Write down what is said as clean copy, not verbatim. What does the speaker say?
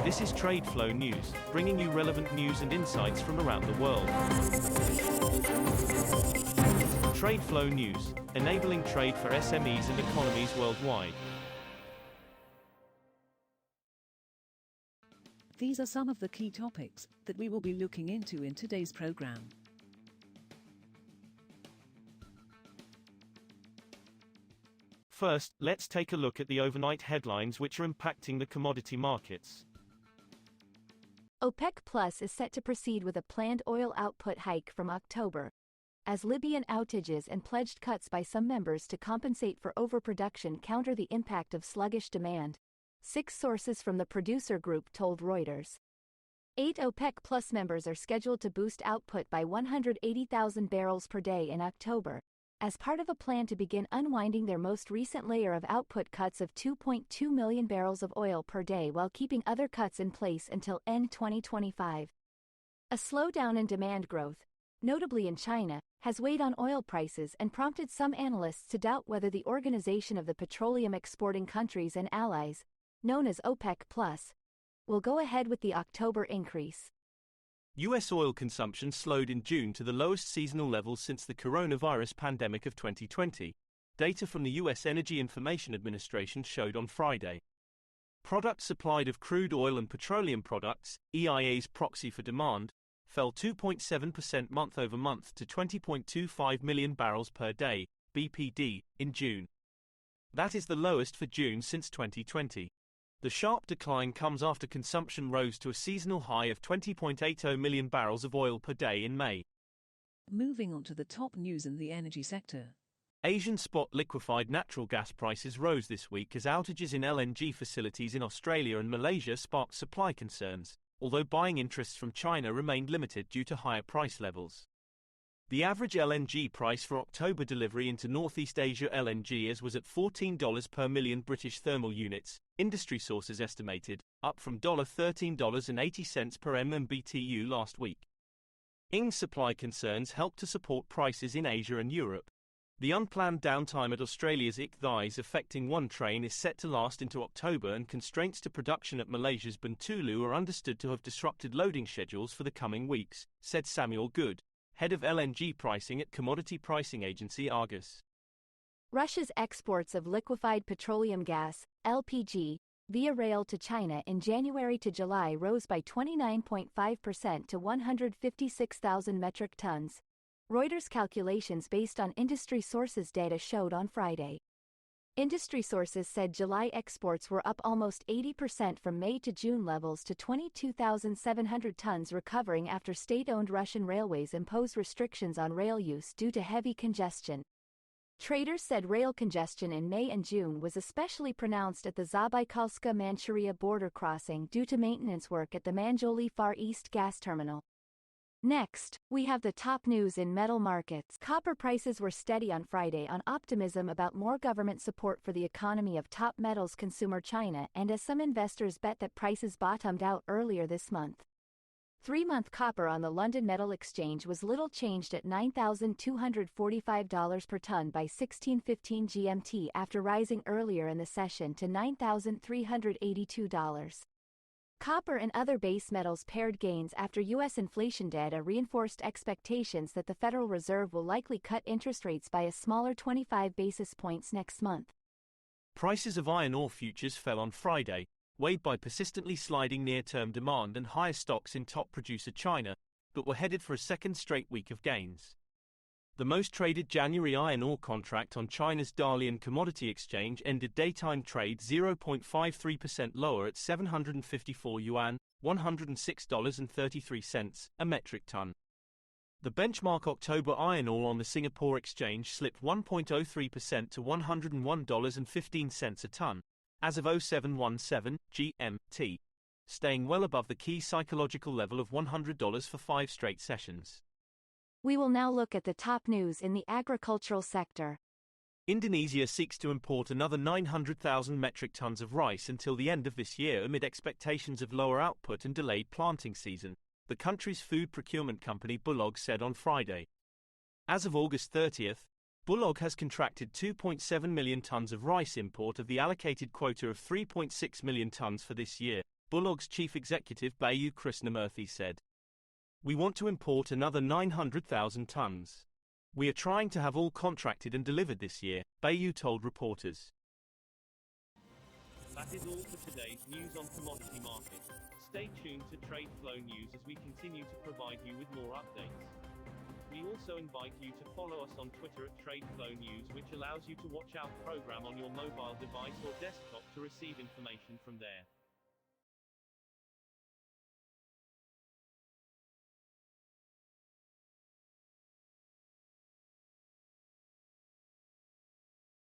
This is TradeFlow News, bringing you relevant news and insights from around the world. TradeFlow News, enabling trade for SMEs and economies worldwide. These are some of the key topics that we will be looking into in today's program. First, let's take a look at the overnight headlines which are impacting the commodity markets. OPEC Plus is set to proceed with a planned oil output hike from October, as Libyan outages and pledged cuts by some members to compensate for overproduction counter the impact of sluggish demand, 6 sources from the producer group told Reuters. 8 OPEC Plus members are scheduled to boost output by 180,000 barrels per day in October, as part of a plan to begin unwinding their most recent layer of output cuts of 2.2 million barrels of oil per day while keeping other cuts in place until end 2025. A slowdown in demand growth, notably in China, has weighed on oil prices and prompted some analysts to doubt whether the Organization of the Petroleum Exporting Countries and Allies, known as OPEC Plus, will go ahead with the October increase. U.S. oil consumption slowed in June to the lowest seasonal levels since the coronavirus pandemic of 2020, data from the U.S. Energy Information Administration showed on Friday. Products supplied of crude oil and petroleum products, EIA's proxy for demand, fell 2.7% month-over-month to 20.25 million barrels per day, BPD, in June. That is the lowest for June since 2020. The sharp decline comes after consumption rose to a seasonal high of 20.80 million barrels of oil per day in May. Moving on to the top news in the energy sector. Asian spot liquefied natural gas prices rose this week as outages in LNG facilities in Australia and Malaysia sparked supply concerns, although buying interests from China remained limited due to higher price levels. The average LNG price for October delivery into Northeast Asia LNG was at $14 per million British thermal units, industry sources estimated, up from $13.80 per MMBTU last week. Supply concerns helped to support prices in Asia and Europe. The unplanned downtime at Australia's Ichthys affecting one train is set to last into October, and constraints to production at Malaysia's Bintulu are understood to have disrupted loading schedules for the coming weeks, said Samuel Good, head of LNG pricing at commodity pricing agency Argus. Russia's exports of liquefied petroleum gas, LPG, via rail to China in January to July rose by 29.5% to 156,000 metric tons, Reuters calculations based on industry sources data showed on Friday. Industry sources said July exports were up almost 80% from May to June levels to 22,700 tons, recovering after state-owned Russian railways imposed restrictions on rail use due to heavy congestion. Traders said rail congestion in May and June was especially pronounced at the Zabaikalska-Manchuria border crossing due to maintenance work at the Manjoli Far East gas terminal. Next, we have the top news in metal markets. Copper prices were steady on Friday on optimism about more government support for the economy of top metals consumer China, and as some investors bet that prices bottomed out earlier this month. 3-month copper on the London Metal Exchange was little changed at $9,245 per ton by 16:15 GMT after rising earlier in the session to $9,382. Copper and other base metals paired gains after U.S. inflation data reinforced expectations that the Federal Reserve will likely cut interest rates by a smaller 25 basis points next month. Prices of iron ore futures fell on Friday, weighed by persistently sliding near-term demand and higher stocks in top producer China, but were headed for a second straight week of gains. The most traded January iron ore contract on China's Dalian Commodity Exchange ended daytime trade 0.53% lower at 754 yuan, $106.33 a metric ton. The benchmark October iron ore on the Singapore Exchange slipped 1.03% to $101.15 a ton, as of 0717 GMT, staying well above the key psychological level of $100 for 5 straight sessions. We will now look at the top news in the agricultural sector. Indonesia seeks to import another 900,000 metric tons of rice until the end of this year amid expectations of lower output and delayed planting season, the country's food procurement company Bulog said on Friday. As of August 30th, Bulog has contracted 2.7 million tons of rice import of the allocated quota of 3.6 million tons for this year, Bullogg's chief executive Bayu Krishnamurthy said. We want to import another 900,000 tons. We are trying to have all contracted and delivered this year, Bayu told reporters. That is all for today's news on commodity markets. Stay tuned to TradeFlow News as we continue to provide you with more updates. We also invite you to follow us on Twitter at TradeFlow News, which allows you to watch our program on your mobile device or desktop to receive information from there.